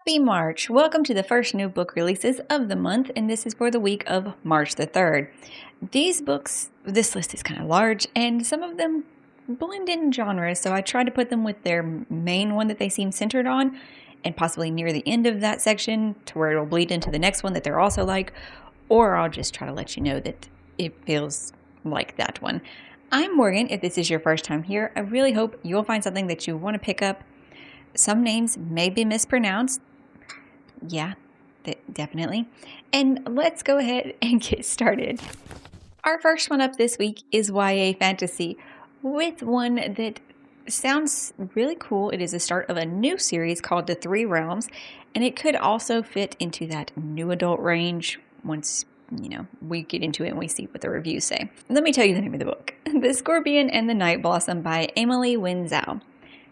Happy March! Welcome to the first new book releases of the month, and this is for the week of March the 3rd. These books, this list is kind of large, and some of them blend in genres, so I try to put them with their main one that they seem centered on, and possibly near the end of that section to where it'll bleed into the next one that they're also like, or I'll just try to let you know that it feels like that one. I'm Morgan. If this is your first time here, I really hope you'll find something that you want to pick up. Some names may be mispronounced. Yeah, definitely. And let's go ahead and get started. Our first one up this week is YA Fantasy, with one that sounds really cool. It is the start of a new series called The Three Realms, and it could also fit into that new adult range once we get into it and we see what the reviews say. Let me tell you the name of the book. The Scorpion and the Night Blossom by Emily Wen Zhao.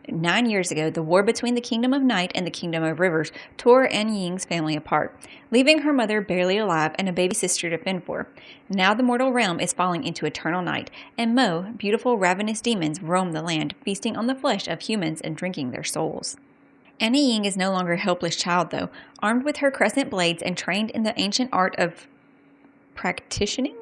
9 years ago, the war between the Kingdom of Night and the Kingdom of Rivers tore An Ying's family apart, leaving her mother barely alive and a baby sister to fend for. Now the mortal realm is falling into eternal night, and beautiful ravenous demons roam the land, feasting on the flesh of humans and drinking their souls. An Ying is no longer a helpless child, though, armed with her crescent blades and trained in the ancient art of practicing.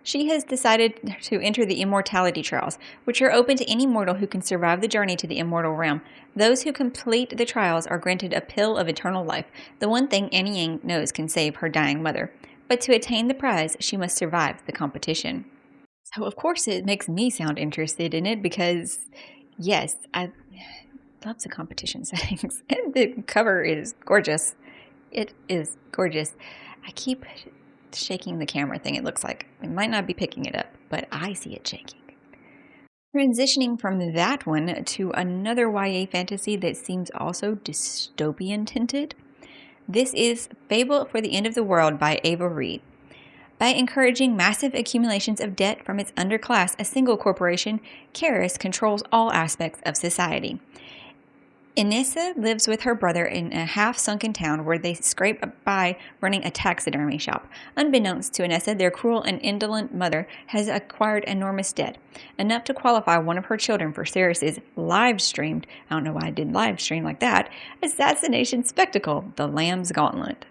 She has decided to enter the immortality trials, which are open to any mortal who can survive the journey to the immortal realm. Those who complete the trials are granted a pill of eternal life, the one thing An Ying knows can save her dying mother. But to attain the prize, she must survive the competition. So of course it makes me sound interested in it because, yes, I love the competition settings. And the cover is gorgeous. It is gorgeous. I keep shaking the camera thing, it looks like. It might not be picking it up, but I see it shaking. Transitioning from that one to another YA fantasy that seems also dystopian tinted. This is Fable for the End of the World by Ava Reed. By encouraging massive accumulations of debt from its underclass, a single corporation, Karis controls all aspects of society. Inessa lives with her brother in a half-sunken town where they scrape by running a taxidermy shop. Unbeknownst to Inessa, their cruel and indolent mother has acquired enormous debt, enough to qualify one of her children for Ceres's live-streamed, I don't know why I did live-stream like that, assassination spectacle, The Lamb's Gauntlet.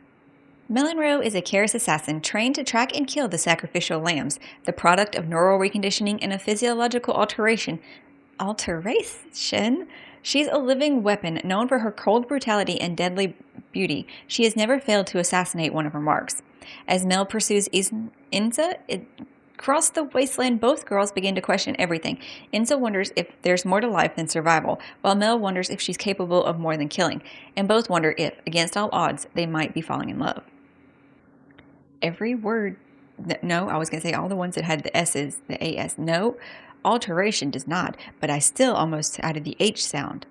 Melonroe is a Karis assassin trained to track and kill the sacrificial lambs, the product of neural reconditioning and a physiological alteration. She's a living weapon, known for her cold brutality and deadly beauty. She has never failed to assassinate one of her marks. As Mel pursues Inza across the wasteland, both girls begin to question everything. Inza wonders if there's more to life than survival, while Mel wonders if she's capable of more than killing. And both wonder if, against all odds, they might be falling in love. Every word... No, I was going to say all the ones that had the S's, the AS. No. Alteration does not, but I still almost added the H sound.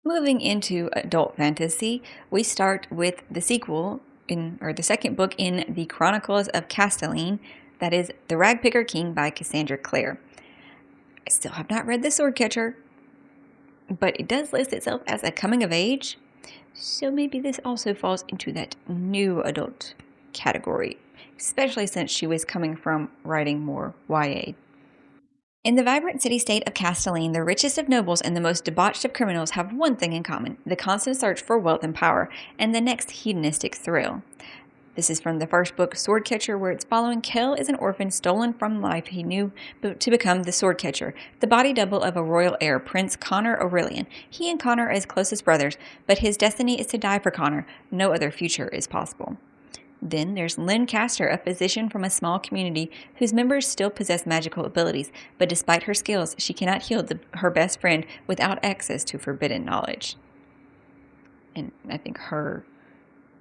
Moving into adult fantasy, we start with the sequel, the second book in the Chronicles of Castelline, that is The Ragpicker King by Cassandra Clare. I still have not read The Swordcatcher, but it does list itself as a coming of age, so maybe this also falls into that new adult category, especially since she was coming from writing more YA. In the vibrant city-state of Castelline, the richest of nobles and the most debauched of criminals have one thing in common, the constant search for wealth and power, and the next hedonistic thrill. This is from the first book, Swordcatcher, where it's following Kel is an orphan stolen from life he knew to become the Swordcatcher, the body double of a royal heir, Prince Connor Aurelian. He and Connor are as close as brothers, but his destiny is to die for Connor. No other future is possible. Then there's Lynn Castor, a physician from a small community whose members still possess magical abilities, but despite her skills, she cannot heal her best friend without access to forbidden knowledge. And I think her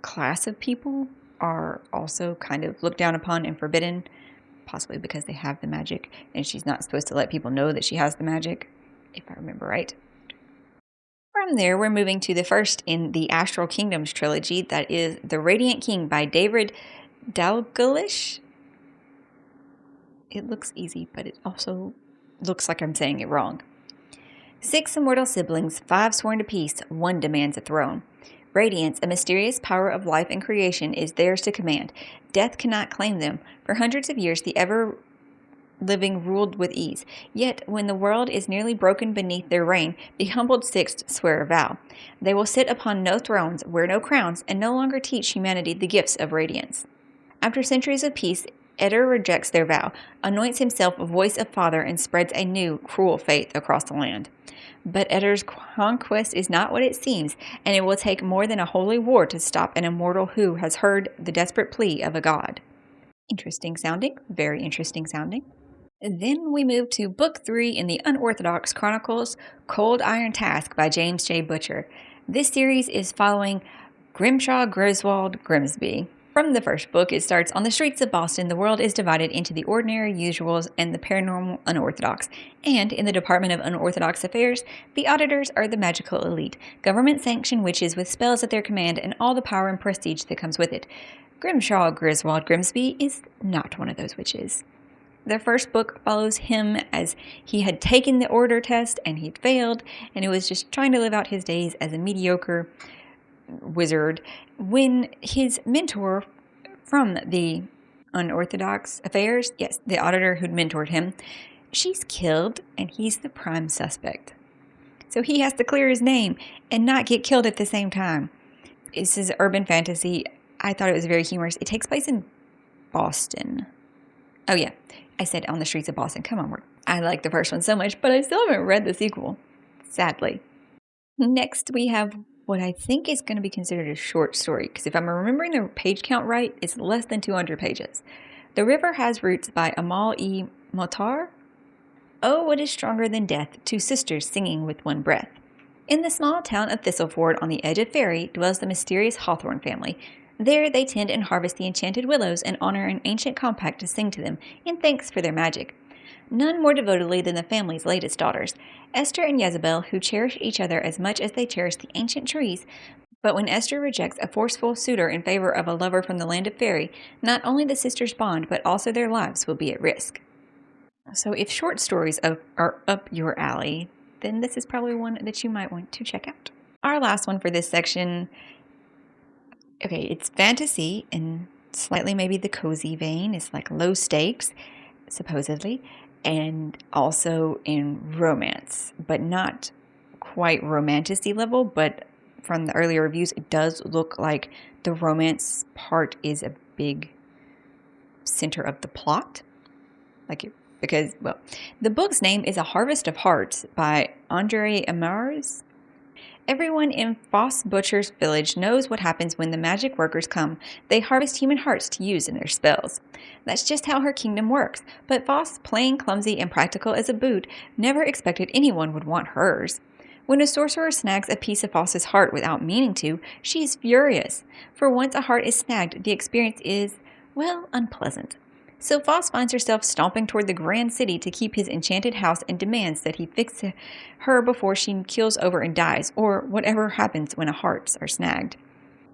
class of people are also kind of looked down upon and forbidden, possibly because they have the magic, and she's not supposed to let people know that she has the magic, if I remember right. From there, we're moving to the first in the Astral Kingdoms trilogy, that is The Radiant King by David Dalglish. It looks easy, but it also looks like I'm saying it wrong. 6 immortal siblings, 5 sworn to peace, 1 demands a throne. Radiance, a mysterious power of life and creation, is theirs to command. Death cannot claim them. For hundreds of years, the ever living ruled with ease. Yet, when the world is nearly broken beneath their reign, the humbled sixth swear a vow. They will sit upon no thrones, wear no crowns, and no longer teach humanity the gifts of radiance. After centuries of peace, Eder rejects their vow, anoints himself a voice of father, and spreads a new, cruel faith across the land. But Eder's conquest is not what it seems, and it will take more than a holy war to stop an immortal who has heard the desperate plea of a god. Interesting sounding, very interesting sounding. Then we move to Book 3 in the Unorthodox Chronicles, Cold Iron Task by James J. Butcher. This series is following Grimshaw Griswold Grimsby. From the first book, it starts on the streets of Boston. The world is divided into the ordinary usuals and the paranormal unorthodox. And in the Department of Unorthodox Affairs, the auditors are the magical elite, government-sanctioned witches with spells at their command and all the power and prestige that comes with it. Grimshaw Griswold Grimsby is not one of those witches. The first book follows him as he had taken the order test and he'd failed, and he was just trying to live out his days as a mediocre wizard when his mentor from the Unorthodox Affairs, yes, the auditor who'd mentored him, she's killed and he's the prime suspect. So he has to clear his name and not get killed at the same time. This is urban fantasy. I thought it was very humorous. It takes place in Boston. Oh yeah, I said on the streets of Boston. Come on, I like the first one so much, but I still haven't read the sequel, sadly. Next, we have what I think is going to be considered a short story, because if I'm remembering the page count right, it's less than 200 pages. The River Has Roots by Amal E. Motar. Oh, what is stronger than death, two sisters singing with one breath. In the small town of Thistleford on the edge of Faerie dwells the mysterious Hawthorne family. There they tend and harvest the enchanted willows and honor an ancient compact to sing to them in thanks for their magic. None more devotedly than the family's latest daughters, Esther and Jezebel, who cherish each other as much as they cherish the ancient trees. But when Esther rejects a forceful suitor in favor of a lover from the land of Faerie, not only the sisters' bond, but also their lives will be at risk. So if short stories are up your alley, then this is probably one that you might want to check out. Our last one for this section, okay, it's fantasy and slightly maybe the cozy vein. It's like low stakes, supposedly, and also in romance, but not quite romantasy level. But from the earlier reviews, it does look like the romance part is a big center of the plot. Because the book's name is A Harvest of Hearts by Andre Amars. Everyone in Foss Butcher's village knows what happens when the magic workers come. They harvest human hearts to use in their spells. That's just how her kingdom works, but Foss, plain, clumsy, and practical as a boot, never expected anyone would want hers. When a sorcerer snags a piece of Foss's heart without meaning to, she is furious. For once a heart is snagged, the experience is, unpleasant. So Foss finds herself stomping toward the grand city to keep his enchanted house and demands that he fix her before she keels over and dies, or whatever happens when hearts are snagged.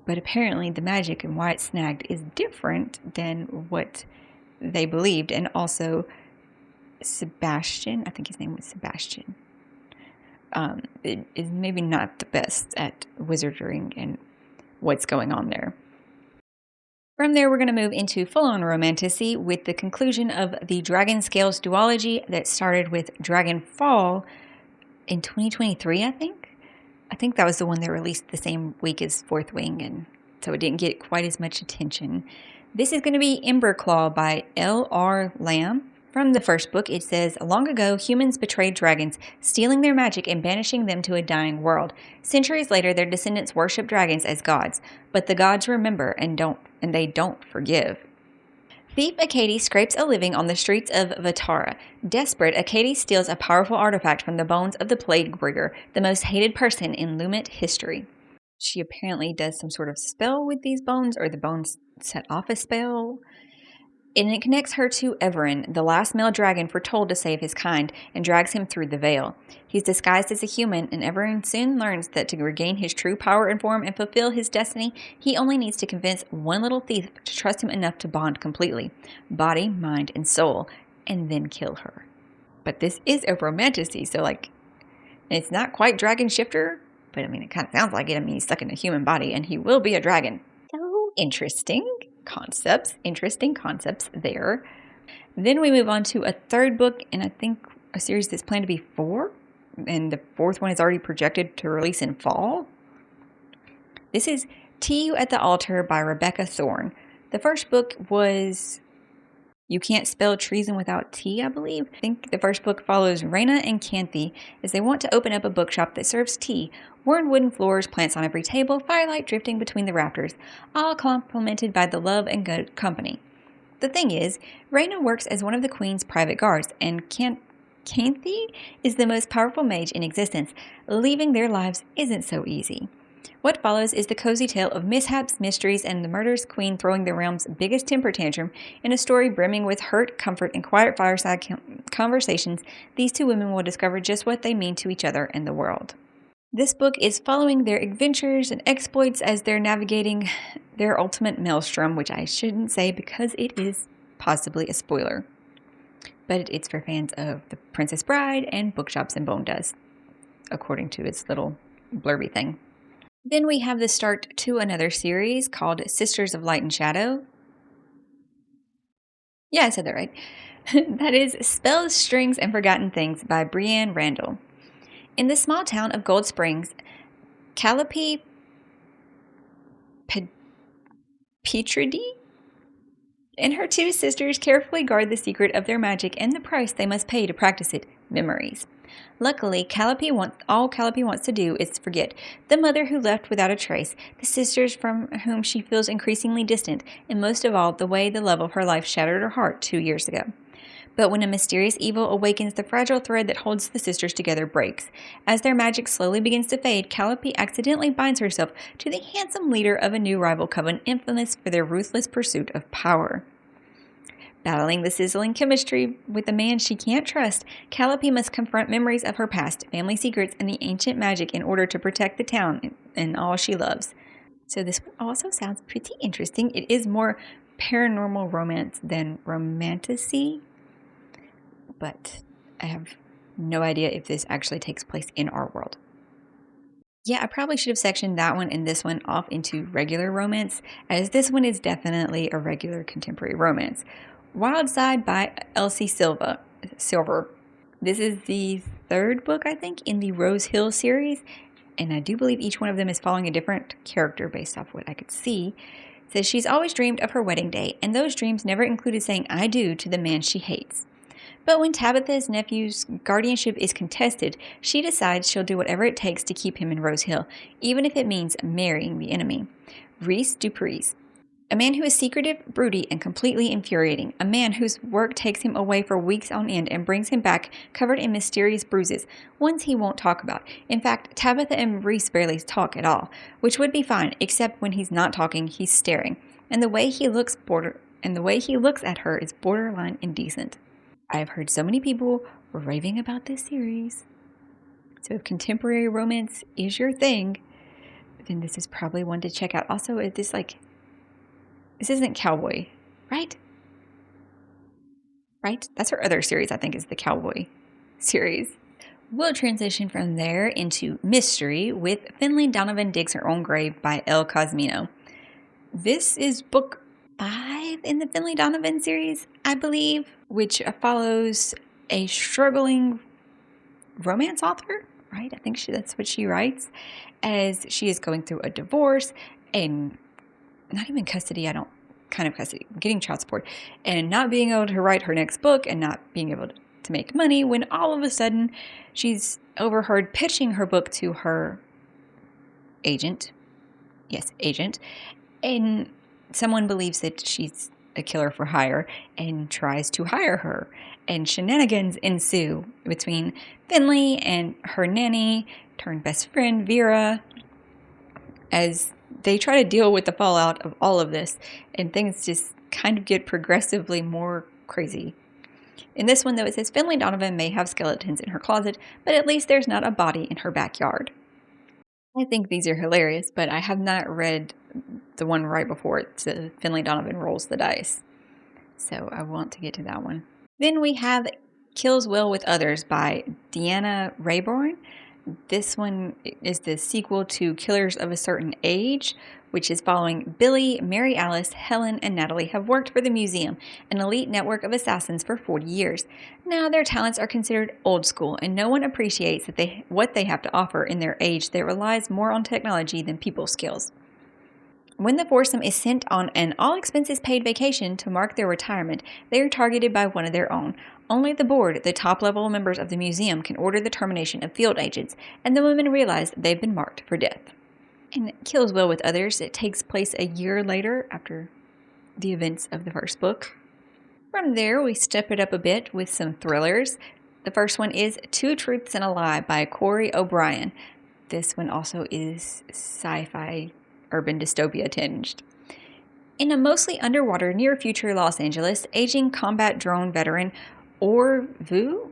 But apparently the magic and why it's snagged is different than what they believed, and also Sebastian, I think his name was Sebastian, is maybe not the best at wizarding and what's going on there. From there, we're going to move into full-on romantasy with the conclusion of the Dragon Scales duology that started with Dragon Fall in 2023, I think. I think that was the one that released the same week as Fourth Wing, and so it didn't get quite as much attention. This is going to be Emberclaw by L.R. Lamb. From the first book, it says, long ago, humans betrayed dragons, stealing their magic and banishing them to a dying world. Centuries later, their descendants worship dragons as gods, but the gods remember and they don't forgive. Thief Akadi scrapes a living on the streets of Vatara. Desperate, Akadi steals a powerful artifact from the bones of the Plague Bringer, the most hated person in Lumet history. She apparently does some sort of spell with these bones, or the bones set off a spell. And it connects her to Everin, the last male dragon foretold to save his kind, and drags him through the veil. He's disguised as a human, and Everin soon learns that to regain his true power and form and fulfill his destiny, he only needs to convince one little thief to trust him enough to bond completely, body, mind, and soul, and then kill her. But this is a romantasy, so it's not quite Dragon Shifter, but it kind of sounds like it. He's stuck in a human body, and he will be a dragon. So interesting concepts there. Then we move on to a third book, and I think a series that's planned to be 4, and the 4th one is already projected to release in fall. This is Tea You at the Altar by Rebecca Thorne. The first book was You Can't Spell Treason Without Tea, I believe. I think the first book follows Raina and Canthi as they want to open up a bookshop that serves tea. Worn wooden floors, plants on every table, firelight drifting between the rafters, all complemented by the love and good company. The thing is, Raina works as one of the queen's private guards, and Canthi is the most powerful mage in existence. Leaving their lives isn't so easy. What follows is the cozy tale of mishaps, mysteries, and the murderous queen throwing the realm's biggest temper tantrum. In a story brimming with hurt, comfort, and quiet fireside conversations, these two women will discover just what they mean to each other and the world. This book is following their adventures and exploits as they're navigating their ultimate maelstrom, which I shouldn't say because it is possibly a spoiler. But it's for fans of The Princess Bride and Bookshops and Bone Dust, according to its little blurby thing. Then we have the start to another series called Sisters of Light and Shadow. Yeah, I said that right. That is Spells, Strings, and Forgotten Things by Brienne Randall. In the small town of Gold Springs, Calliope Petridi and her 2 sisters carefully guard the secret of their magic and the price they must pay to practice it, memories. Luckily, all Calliope wants to do is forget the mother who left without a trace, the sisters from whom she feels increasingly distant, and most of all, the way the love of her life shattered her heart 2 years ago. But when a mysterious evil awakens, the fragile thread that holds the sisters together breaks. As their magic slowly begins to fade, Calliope accidentally binds herself to the handsome leader of a new rival coven infamous for their ruthless pursuit of power. Battling the sizzling chemistry with a man she can't trust, Calliope must confront memories of her past, family secrets, and the ancient magic in order to protect the town and all she loves. So this one also sounds pretty interesting. It is more paranormal romance than romantasy, but I have no idea if this actually takes place in our world. Yeah, I probably should have sectioned that one and this one off into regular romance, as this one is definitely a regular contemporary romance. Wild Side by Elsie Silver. This is the 3rd book, I think, in the Rose Hill series, and I do believe each one of them is following a different character based off what I could see. It says she's always dreamed of her wedding day, and those dreams never included saying I do to the man she hates. But when Tabitha's nephew's guardianship is contested, she decides she'll do whatever it takes to keep him in Rose Hill, even if it means marrying the enemy. Reese Dupreez. A man who is secretive, broody, and completely infuriating. A man whose work takes him away for weeks on end and brings him back covered in mysterious bruises, ones he won't talk about. In fact, Tabitha and Reese barely talk at all, which would be fine, except when he's not talking, he's staring. And the way he looks at her is borderline indecent. I've heard so many people raving about this series. So if contemporary romance is your thing, then this is probably one to check out. Also, this isn't Cowboy, right? Right? That's her other series, I think, is the Cowboy series. We'll transition from there into mystery with Finley Donovan Digs Her Own Grave by El Cosmino. This is book 5 in the Finley Donovan series, I believe, which follows a struggling romance author, right? I think that's what she writes, as she is going through a divorce and not even custody, getting child support, and not being able to write her next book and not being able to make money, when all of a sudden she's overheard pitching her book to her agent, and someone believes that she's a killer for hire and tries to hire her, and shenanigans ensue between Finley and her nanny turned best friend Vera as they try to deal with the fallout of all of this, and things just kind of get progressively more crazy. In this one, though, it says Finley Donovan may have skeletons in her closet, but at least there's not a body in her backyard. I think these are hilarious, but I have not read the one right before it, so Finley Donovan rolls the dice. So I want to get to that one. Then we have Kills Well with Others by Deanna Rayborn. This one is the sequel to Killers of a Certain Age, which is following Billy, Mary Alice, Helen, and Natalie have worked for the museum, an elite network of assassins, for 40 years. Now their talents are considered old school, and no one appreciates what they have to offer in their age that relies more on technology than people skills. When the foursome is sent on an all-expenses-paid vacation to mark their retirement, they are targeted by one of their own. Only the board, the top-level members of the museum, can order the termination of field agents, and the women realize they've been marked for death. And Kills Will with Others, it takes place a year later after the events of the first book. From there, we step it up a bit with some thrillers. The first one is Two Truths and a Lie by Corey O'Brien. This one also is sci-fi urban dystopia tinged. In a mostly underwater near-future Los Angeles, aging combat drone veteran Vu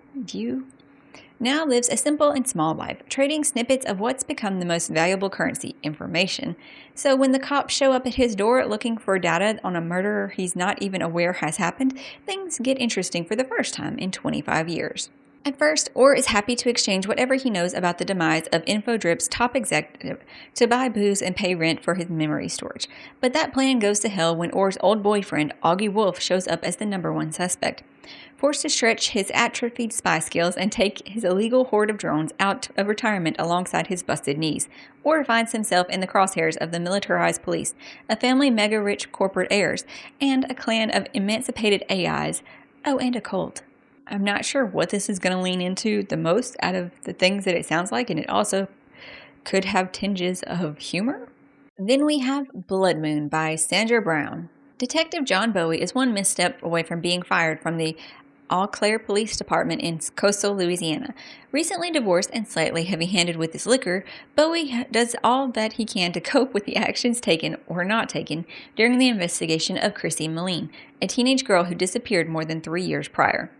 now lives a simple and small life, trading snippets of what's become the most valuable currency, information. So when the cops show up at his door looking for data on a murder he's not even aware has happened, things get interesting for the first time in 25 years. At first, Orr is happy to exchange whatever he knows about the demise of InfoDrip's top executive to buy booze and pay rent for his memory storage. But that plan goes to hell when Orr's old boyfriend, Augie Wolf, shows up as the #1 suspect. Forced to stretch his atrophied spy skills and take his illegal horde of drones out of retirement alongside his busted knees, Orr finds himself in the crosshairs of the militarized police, a family mega-rich corporate heirs, and a clan of emancipated AIs. Oh, and a cult. I'm not sure what this is going to lean into the most out of the things that it sounds like, and it also could have tinges of humor. Then we have Blood Moon by Sandra Brown. Detective John Bowie is one misstep away from being fired from the Eau Claire Police Department in coastal Louisiana. Recently divorced and slightly heavy-handed with his liquor, Bowie does all that he can to cope with the actions taken or not taken during the investigation of Chrissy Moline, a teenage girl who disappeared more than 3 years prior.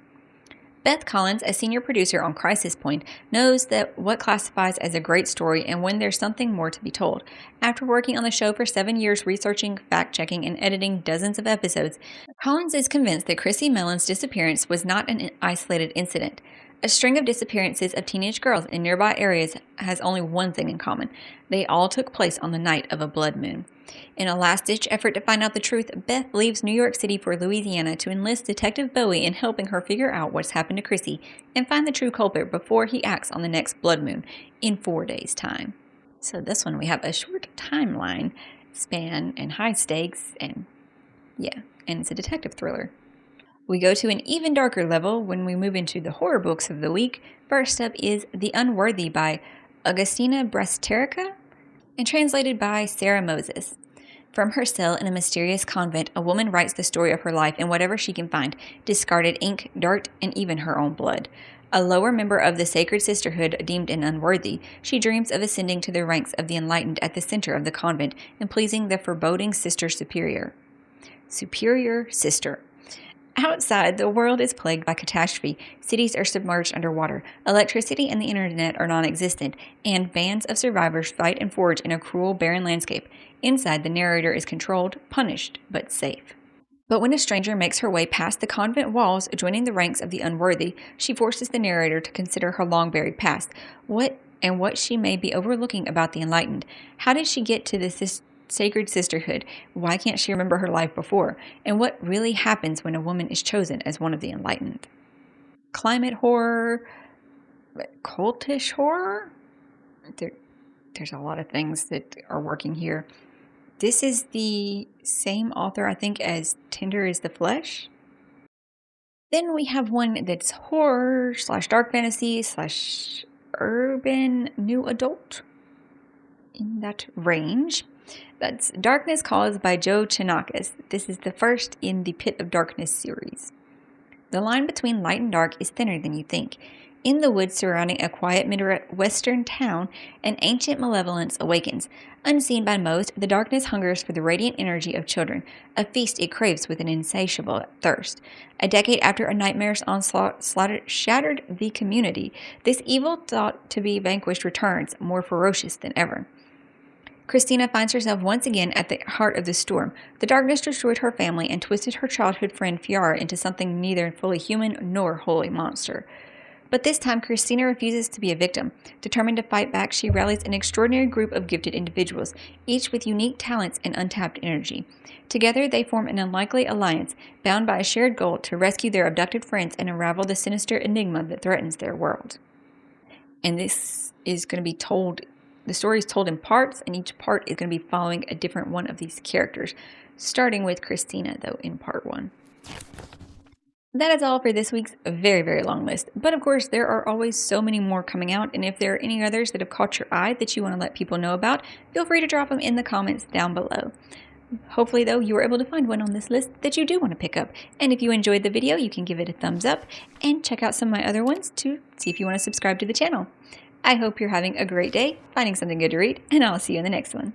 Beth Collins, a senior producer on Crisis Point, knows that what classifies as a great story and when there's something more to be told. After working on the show for 7 years researching, fact-checking, and editing dozens of episodes, Collins is convinced that Chrissy Mellon's disappearance was not an isolated incident. A string of disappearances of teenage girls in nearby areas has only one thing in common. They all took place on the night of a blood moon. In a last-ditch effort to find out the truth, Beth leaves New York City for Louisiana to enlist Detective Bowie in helping her figure out what's happened to Chrissy and find the true culprit before he acts on the next blood moon in 4 days' time. So this one we have a short timeline span and high stakes and it's a detective thriller. We go to an even darker level when we move into the horror books of the week. First up is The Unworthy by Augustina Brasterica and translated by Sarah Moses. From her cell in a mysterious convent, a woman writes the story of her life in whatever she can find, discarded ink, dirt, and even her own blood. A lower member of the sacred sisterhood deemed an unworthy, she dreams of ascending to the ranks of the enlightened at the center of the convent and pleasing the foreboding sister superior. Superior sister. Outside, the world is plagued by catastrophe. Cities are submerged underwater. Electricity and the internet are non-existent, and bands of survivors fight and forage in a cruel, barren landscape. Inside, the narrator is controlled, punished, but safe. But when a stranger makes her way past the convent walls, joining the ranks of the unworthy, she forces the narrator to consider her long-buried past. What she may be overlooking about the enlightened. How did she get to this sacred sisterhood? Why can't she remember her life before? And what really happens when a woman is chosen as one of the enlightened? Climate horror, cultish horror? There's a lot of things that are working here. This is the same author, I think, as Tender is the Flesh. Then we have one that's horror / dark fantasy / urban new adult, in that range. That's Darkness Calls by Joe Chonacas. This is the first in the Pit of Darkness series. The line between light and dark is thinner than you think. In the woods surrounding a quiet Midwestern town, an ancient malevolence awakens. Unseen by most, the darkness hungers for the radiant energy of children, a feast it craves with an insatiable thirst. A decade after a nightmare's onslaught shattered the community, this evil thought to be vanquished returns, more ferocious than ever. Christina finds herself once again at the heart of the storm. The darkness destroyed her family and twisted her childhood friend Fiara into something neither fully human nor wholly monster. But this time, Christina refuses to be a victim. Determined to fight back, she rallies an extraordinary group of gifted individuals, each with unique talents and untapped energy. Together, they form an unlikely alliance, bound by a shared goal to rescue their abducted friends and unravel the sinister enigma that threatens their world. And this is going to be told, the story is told in parts, and each part is going to be following a different one of these characters, starting with Christina, though, in part 1. That is all for this week's very, very long list. But of course, there are always so many more coming out, and if there are any others that have caught your eye that you want to let people know about, feel free to drop them in the comments down below. Hopefully, though, you were able to find one on this list that you do want to pick up. And if you enjoyed the video, you can give it a thumbs up and check out some of my other ones to see if you want to subscribe to the channel. I hope you're having a great day, finding something good to read, and I'll see you in the next one.